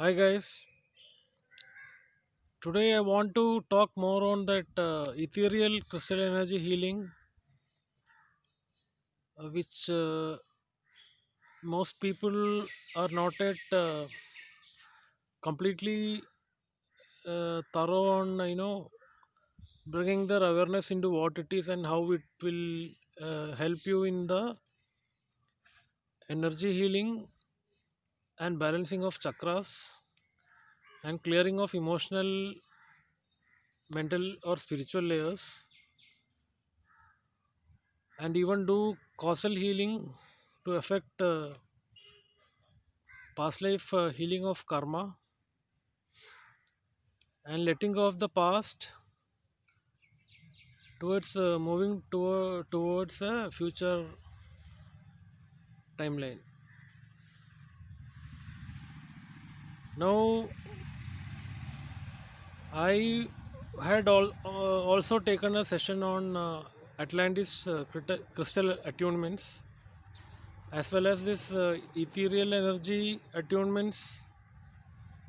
Hi guys, today I want to talk more on that ethereal crystal energy healing, which most people are not yet completely thorough on, bringing their awareness into what it is and how it will help you in the energy healing and balancing of chakras and clearing of emotional, mental, or spiritual layers, and even do causal healing to affect past life healing of karma and letting go of the past towards moving towards a future timeline. Now, I had also taken a session on Atlantis crystal attunements as well as this ethereal energy attunements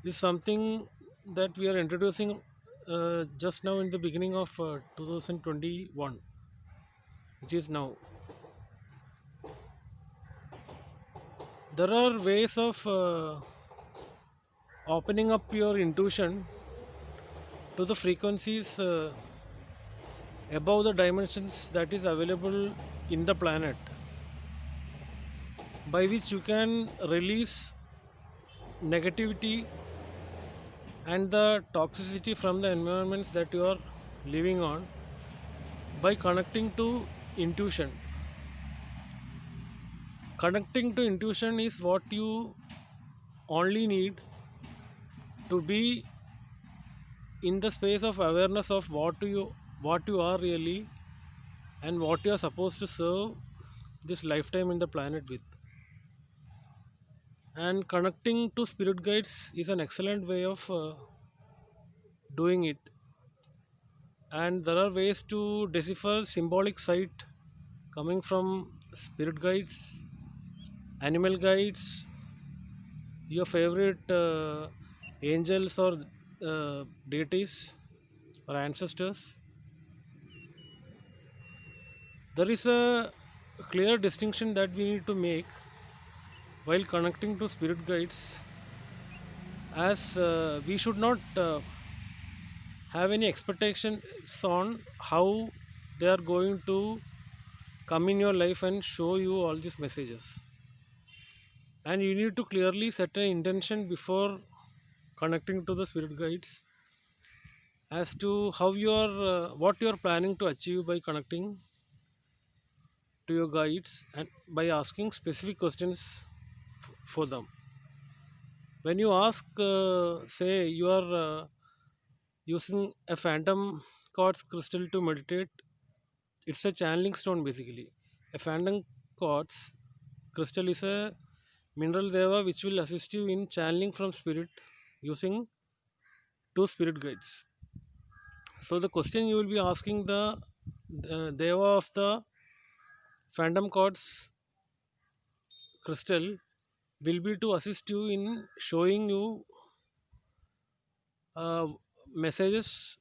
is something that we are introducing just now in the beginning of 2021, which is now. There are ways of opening up your intuition to the frequencies above the dimensions that is available in the planet, by which you can release negativity and the toxicity from the environments that you are living on by connecting to intuition. Connecting to intuition is what you only need to be in the space of awareness of what you are really and what you are supposed to serve this lifetime in the planet with. And connecting to spirit guides is an excellent way of doing it. And there are ways to decipher symbolic sight coming from spirit guides, animal guides, your favorite angels or deities or ancestors. There is a clear distinction that we need to make while connecting to spirit guides, as we should not have any expectations on how they are going to come in your life and show you all these messages. And you need to clearly set an intention before connecting to the spirit guides as to how you are what you are planning to achieve by connecting to your guides and by asking specific questions for them. When you ask, say you are using a phantom quartz crystal to meditate, it's a channeling stone basically. A phantom quartz crystal is a mineral deva which will assist you in channeling from spirit using two spirit guides. So the question you will be asking the deva of the phantom quartz crystal will be to assist you in showing you uh, messages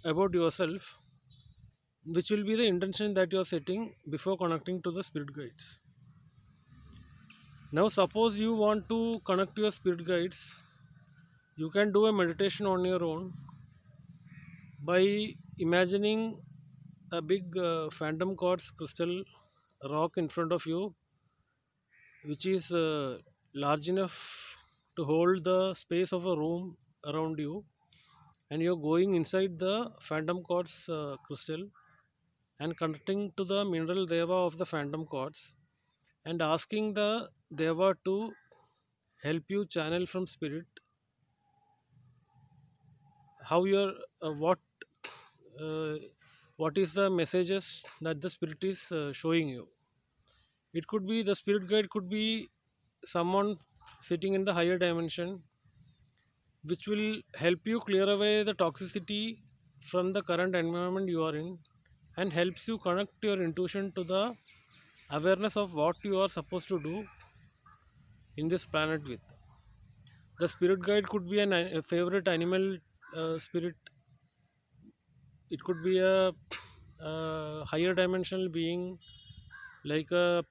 about yourself, which will be the intention that you are setting before connecting to the spirit guides. Now, suppose you want to connect to your spirit guides, you can do a meditation on your own by imagining a big phantom quartz crystal rock in front of you, which is large enough to hold the space of a room around you, and you're going inside the phantom quartz crystal and connecting to the mineral deva of the phantom quartz and asking the deva to help you channel from spirit how you're uh, what is the messages that the spirit is showing you. It could be the spirit guide could be someone sitting in the higher dimension which will help you clear away the toxicity from the current environment you are in and helps you connect your intuition to the awareness of what you are supposed to do in this planet with. The spirit guide could be a favorite animal spirit. It could be a higher dimensional being like a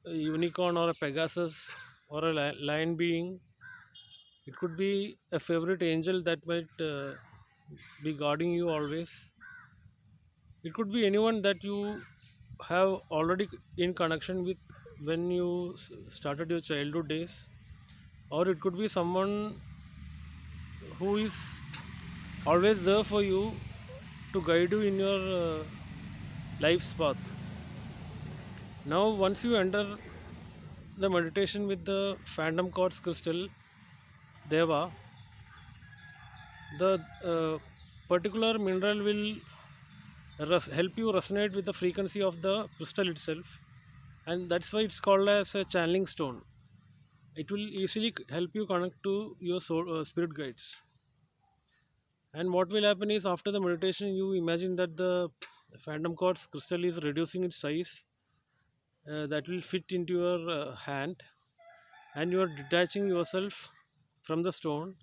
unicorn or a Pegasus or a lion being. It could be a favorite angel that might be guarding you always. It could be anyone that you have already in connection with when you started your childhood days, or it could be someone who is always there for you to guide you in your life's path. Now, once you enter the meditation with the phantom quartz crystal Deva, the particular mineral will help you resonate with the frequency of the crystal itself, and that's why it's called as a channeling stone. It will easily help you connect to your soul, spirit guides. And what will happen is after the meditation, you imagine that the phantom quartz crystal is reducing its size, that will fit into your hand, and you are detaching yourself from the stone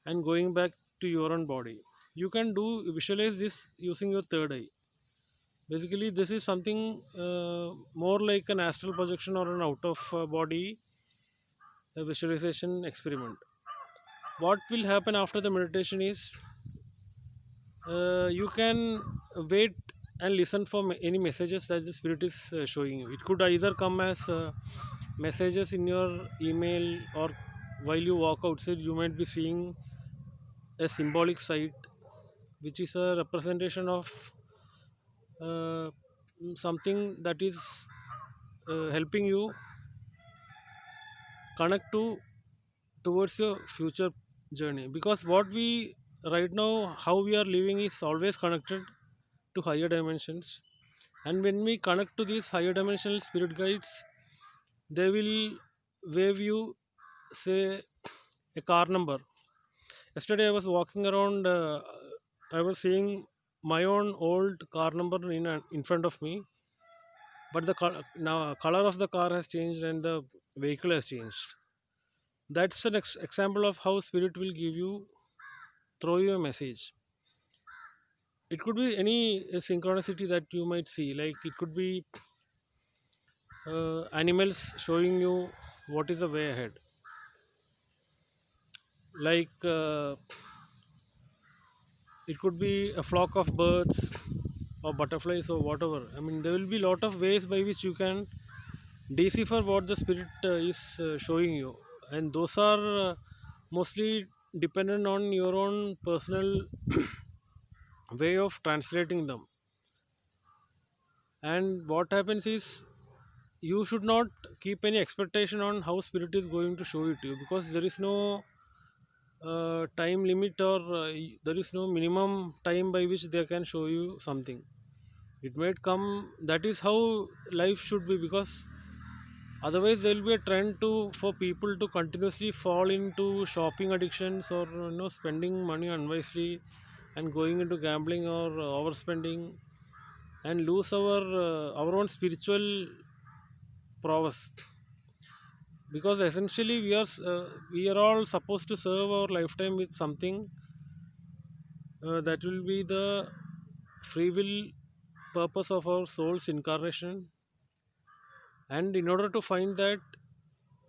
and going back to your own body. You can do visualize this using your third eye. Basically, this is something more like an astral projection or an out of body visualization experiment. What will happen after the meditation is you can wait and listen for any messages that the spirit is showing you. It could either come as messages in your email, or while you walk outside you might be seeing a symbolic sight which is a representation of uh, something that is helping you connect towards your future journey, because what we right now how we are living is always connected to higher dimensions. And when we connect to these higher dimensional spirit guides, they will wave you, say, a car number. Yesterday I was walking around, I was seeing my own old car number in front of me, but the now color of the car has changed and the vehicle has changed. That's an example of how spirit will give you, throw you a message. It could be any synchronicity that you might see, like it could be animals showing you what is the way ahead, like it could be a flock of birds or butterflies or whatever. I mean, there will be a lot of ways by which you can decipher what the spirit is showing you, and those are mostly dependent on your own personal way of translating them. And what happens is you should not keep any expectation on how spirit is going to show it to you, because there is no time limit, or there is no minimum time by which they can show you something. It might come. That is how life should be, because otherwise there will be a trend to for people to continuously fall into shopping addictions, or spending money unwisely and going into gambling or overspending, and lose our own spiritual prowess. Because essentially we are all supposed to serve our lifetime with something that will be the free will purpose of our soul's incarnation. And in order to find that,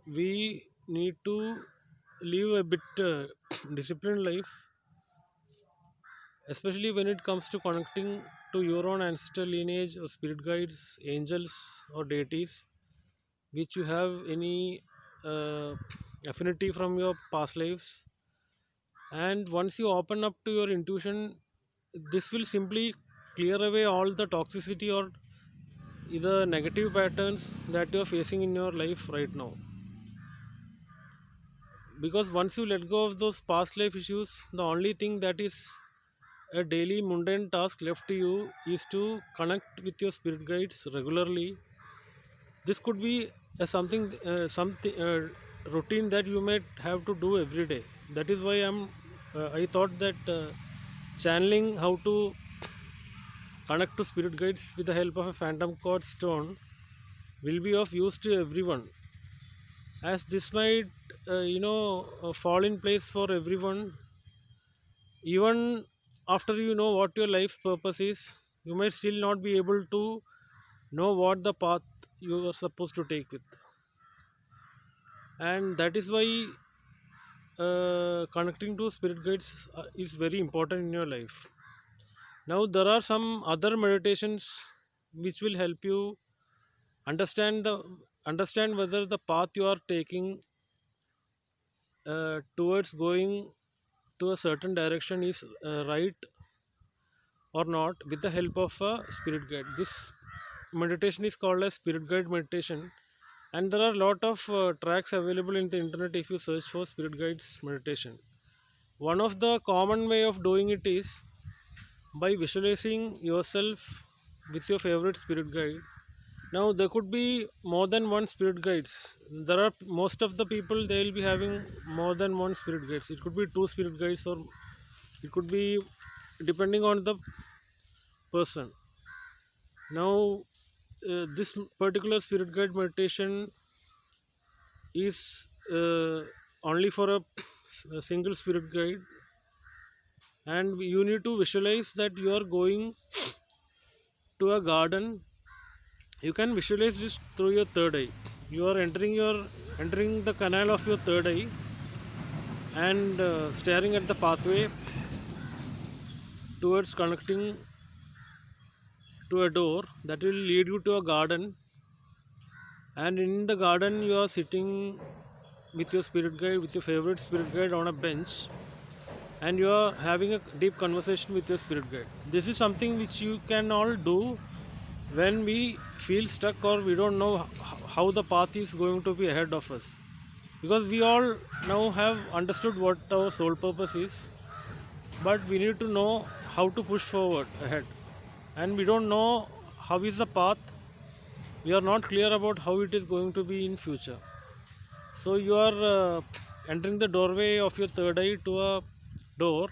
we need to live a bit disciplined life, especially when it comes to connecting to your own ancestral lineage or spirit guides, angels, or deities which you have any uh, affinity from your past lives. And once you open up to your intuition, this will simply clear away all the toxicity or either negative patterns that you're facing in your life right now. Because once you let go of those past life issues, the only thing that is a daily mundane task left to you is to connect with your spirit guides regularly. This could be something routine that you might have to do every day. That is why I thought that channeling how to connect to spirit guides with the help of a phantom quartz stone will be of use to everyone, as this might fall in place for everyone. Even after you know what your life purpose is, you might still not be able to know what the path you are supposed to take with. And that is why connecting to spirit guides is very important in your life. Now there are some other meditations which will help you understand the understand whether the path you are taking towards going to a certain direction is right or not, with the help of a spirit guide. This meditation is called as spirit guide meditation, and there are a lot of tracks available in the internet if you search for spirit guides meditation. One of the common way of doing it is by visualizing yourself with your favorite spirit guide. Now there could be more than one spirit guides. There are most of the people, they will be having more than one spirit guides. It could be two spirit guides, or it could be depending on the person. Now this particular spirit guide meditation is only for a single spirit guide, and you need to visualize that you are going to a garden. You can visualize this through your third eye. You are entering the canal of your third eye, and staring at the pathway towards connecting to a door that will lead you to a garden. And in the garden you are sitting with your spirit guide, with your favorite spirit guide, on a bench, and you are having a deep conversation with your spirit guide. This is something which you can all do when we feel stuck or we don't know how the path is going to be ahead of us, because we all now have understood what our soul purpose is, but we need to know how to push forward ahead, and we don't know how is the path. We are not clear about how it is going to be in future. So you are entering the doorway of your third eye to a door,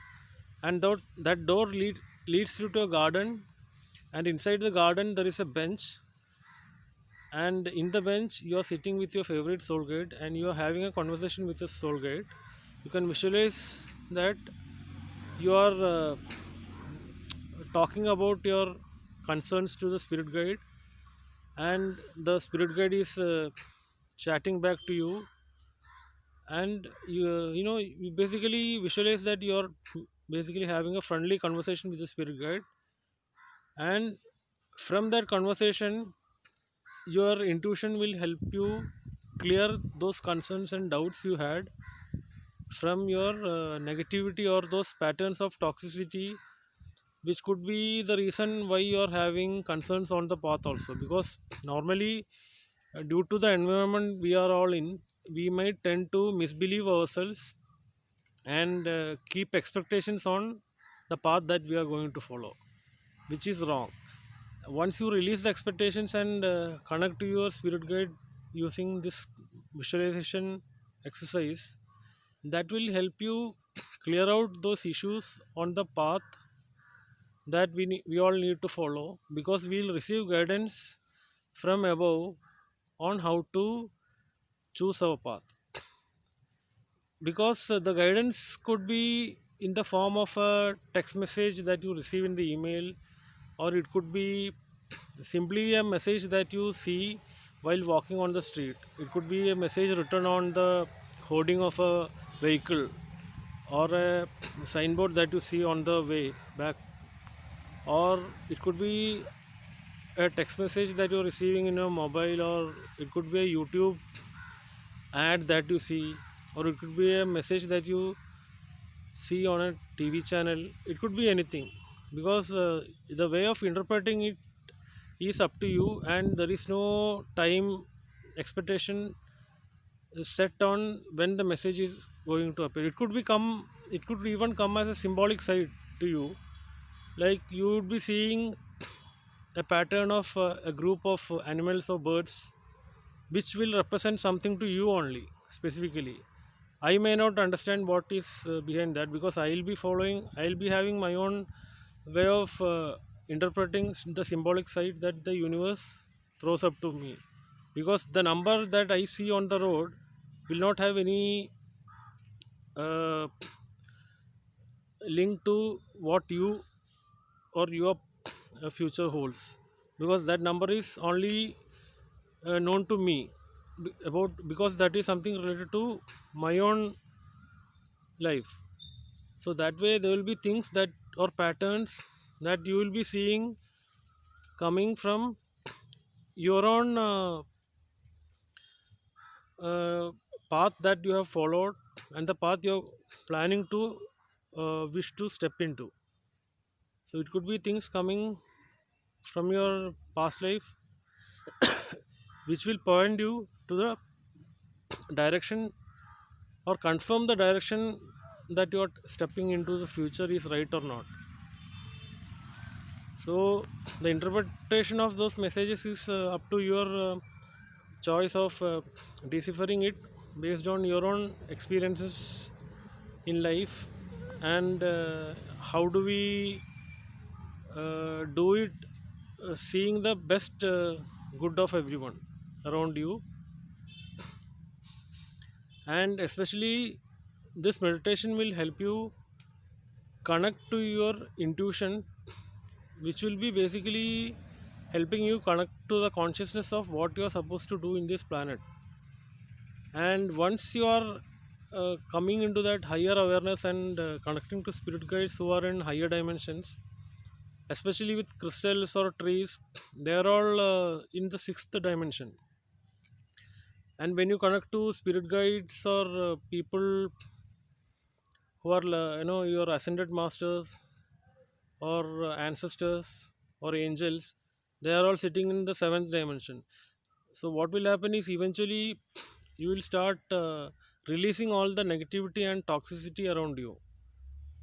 and that door leads you to a garden, and inside the garden there is a bench, and in the bench you are sitting with your favorite soul guide, and you are having a conversation with your soul guide. You can visualize that you are talking about your concerns to the spirit guide, and the spirit guide is chatting back to you, and you basically visualize that you are basically having a friendly conversation with the spirit guide. And from that conversation, your intuition will help you clear those concerns and doubts you had from your negativity, or those patterns of toxicity, which could be the reason why you are having concerns on the path also. Because normally, due to the environment we are all in, we might tend to misbelieve ourselves and keep expectations on the path that we are going to follow, which is wrong. Once you release the expectations and connect to your spirit guide using this visualization exercise, that will help you clear out those issues on the path that we all need to follow, because we'll receive guidance from above on how to choose our path. Because the guidance could be in the form of a text message that you receive in the email, or it could be simply a message that you see while walking on the street. It could be a message written on the hoarding of a vehicle, or a signboard that you see on the way back, or it could be a text message that you're receiving in your mobile, or it could be a YouTube ad that you see, or it could be a message that you see on a TV channel. It could be anything, because the way of interpreting it is up to you, and there is no time expectation set on when the message is going to appear. It could even come as a symbolic side to you, like you would be seeing a pattern of a group of animals or birds, which will represent something to you only specifically. I may not understand what is behind that, because I'll be having my own way of interpreting the symbolic side that the universe throws up to me. Because the number that I see on the road will not have any uh, link to what you or your future holds, because that number is only known to me, about because that is something related to my own life. So that way there will be things that, or patterns, that you will be seeing coming from your own uh, path that you have followed, and the path you're planning to wish to step into. So it could be things coming from your past life, which will point you to the direction, or confirm the direction that you are stepping into the future is right or not. So the interpretation of those messages is up to your choice of deciphering it based on your own experiences in life, and how do we do it, seeing the best good of everyone around you. And especially this meditation will help you connect to your intuition, which will be basically helping you connect to the consciousness of what you are supposed to do in this planet. And once you are coming into that higher awareness and connecting to spirit guides who are in higher dimensions, especially with crystals or trees, they are all in the sixth dimension. And when you connect to spirit guides or people who are your ascended masters or ancestors or angels, they are all sitting in the seventh dimension. So what will happen is eventually you will start releasing all the negativity and toxicity around you.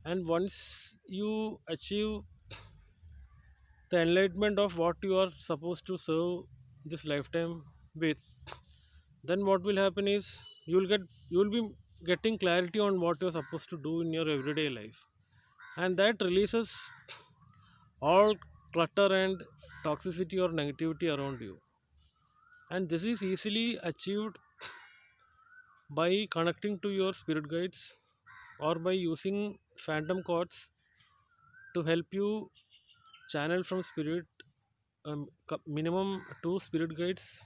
And once you achieve the enlightenment of what you are supposed to serve this lifetime with, then what will happen is you will be getting clarity on what you're supposed to do in your everyday life, and that releases all clutter and toxicity or negativity around you. And this is easily achieved by connecting to your spirit guides, or by using phantom chords to help you channel from spirit, minimum two spirit guides,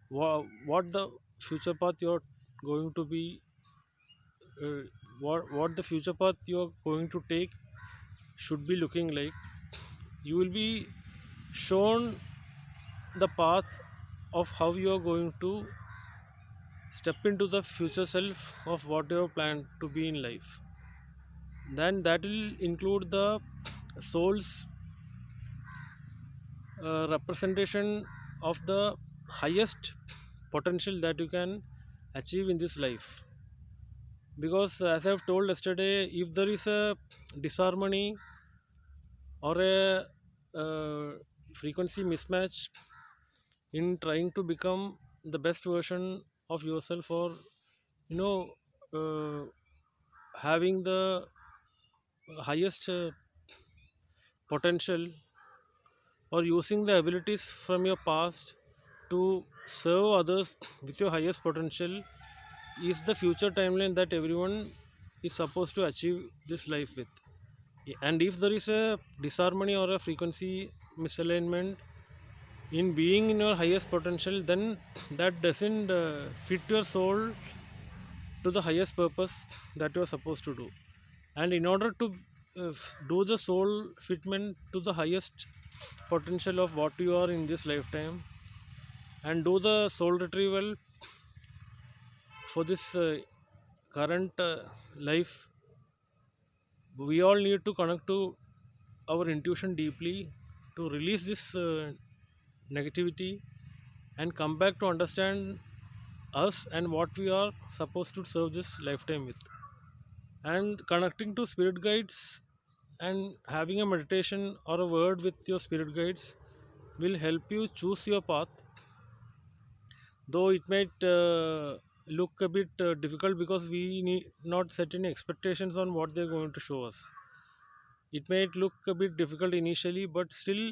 what the future path you're going to be, uh, what the future path you're going to take should be looking like. You will be shown the path of how you are going to step into the future self of what you have planned to be in life. Then that will include the soul's representation of the highest potential that you can achieve in this life. Because as I've told yesterday, if there is a disharmony or a frequency mismatch in trying to become the best version of yourself, or you know uh, having the highest potential, or using the abilities from your past to serve others with your highest potential, is the future timeline that everyone is supposed to achieve this life with. And if there is a disharmony or a frequency misalignment in being in your highest potential, then that doesn't fit your soul to the highest purpose that you are supposed to do. And in order to do the soul fitment to the highest potential of what you are in this lifetime, and do the soul retrieval for this current life, we all need to connect to our intuition deeply to release this negativity, and come back to understand us and what we are supposed to serve this lifetime with. And connecting to spirit guides and having a meditation or a word with your spirit guides will help you choose your path, though it might look a bit difficult, because we need not set any expectations on what they're going to show us. It might look a bit difficult initially, but still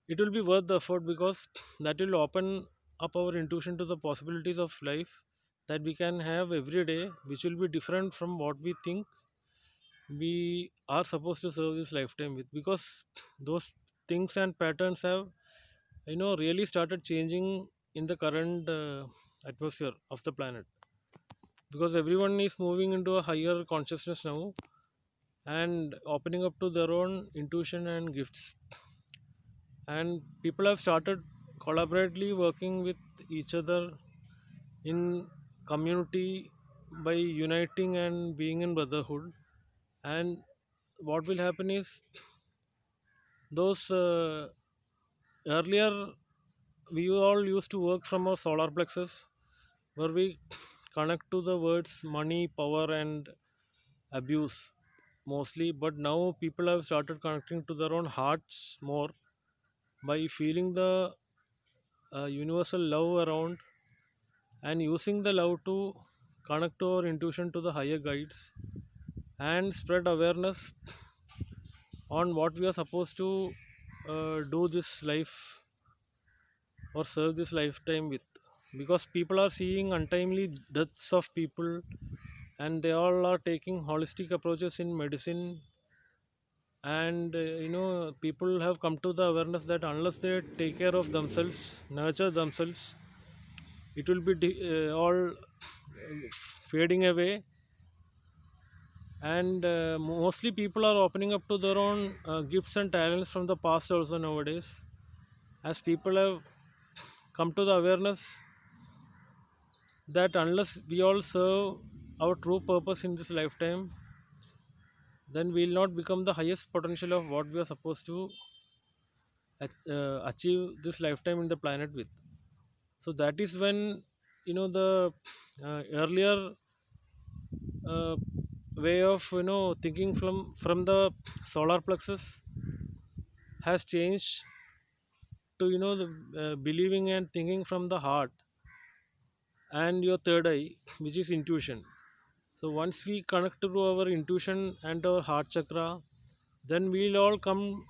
it will be worth the effort, because that will open up our intuition to the possibilities of life, that we can have every day, which will be different from what we think we are supposed to serve this lifetime with, because those things and patterns have really started changing in the current atmosphere of the planet, because everyone is moving into a higher consciousness now and opening up to their own intuition and gifts, and people have started collaboratively working with each other in community by uniting and being in brotherhood. And what will happen is, those earlier we all used to work from our solar plexus, where we connect to the words money, power, and abuse mostly. But now people have started connecting to their own hearts more by feeling the universal love around, and using the love to connect to our intuition to the higher guides and spread awareness on what we are supposed to do this life or serve this lifetime with, because people are seeing untimely deaths of people, and they all are taking holistic approaches in medicine. And people have come to the awareness that unless they take care of themselves, nurture themselves, it will be all fading away. And mostly people are opening up to their own gifts and talents from the past also nowadays, as people have come to the awareness that unless we all serve our true purpose in this lifetime, then we will not become the highest potential of what we are supposed to achieve this lifetime in the planet with. So that is when the earlier uh, way of thinking from the solar plexus has changed to the believing and thinking from the heart and your third eye, which is intuition. So once we connect to our intuition and our heart chakra, then we'll all come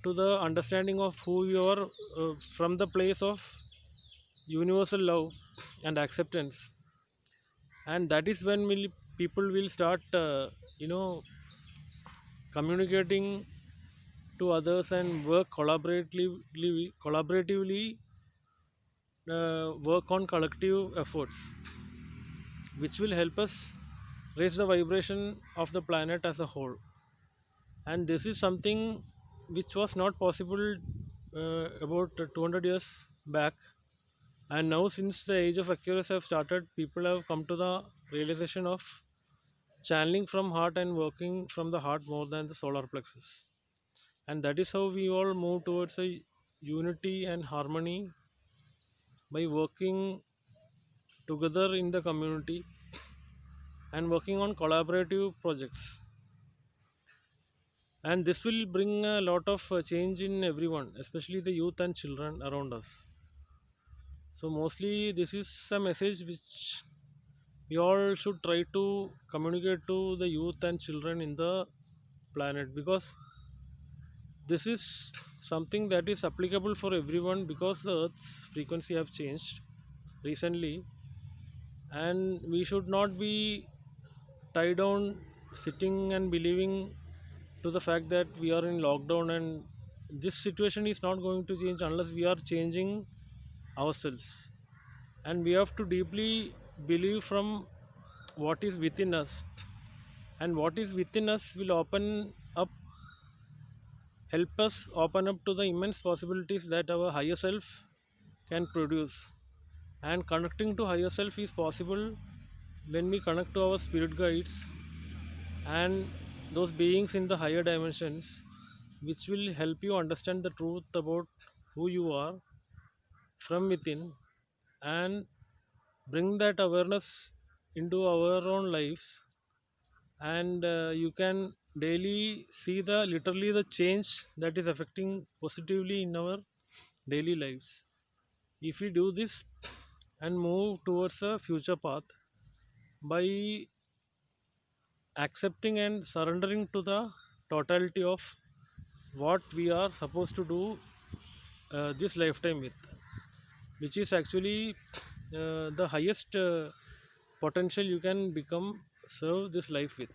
to the understanding of who you are, from the place of universal love and acceptance. And that is when people will start communicating to others and work collaboratively, work on collective efforts, which will help us raise the vibration of the planet as a whole. And this is something which was not possible about 200 years back. And now, since the age of Aquarius have started, people have come to the realization of channeling from heart and working from the heart more than the solar plexus. And that is how we all move towards a unity and harmony by working together in the community and working on collaborative projects. And this will bring a lot of change in everyone, especially the youth and children around us. So mostly this is a message which we all should try to communicate to the youth and children in the planet, because this is something that is applicable for everyone, because the earth's frequency have changed recently, and we should not be tied down sitting and believing to the fact that we are in lockdown, and this situation is not going to change unless we are changing ourselves. And we have to deeply believe from what is within us, and what is within us will help us open up to the immense possibilities that our higher self can produce. And connecting to higher self is possible when we connect to our spirit guides and those beings in the higher dimensions, which will help you understand the truth about who you are from within, and bring that awareness into our own lives. And you can daily see the literally the change that is affecting positively in our daily lives. If we do this and move towards a future path by accepting and surrendering to the totality of what we are supposed to do this lifetime with, which is actually the highest potential you can become serve this life with.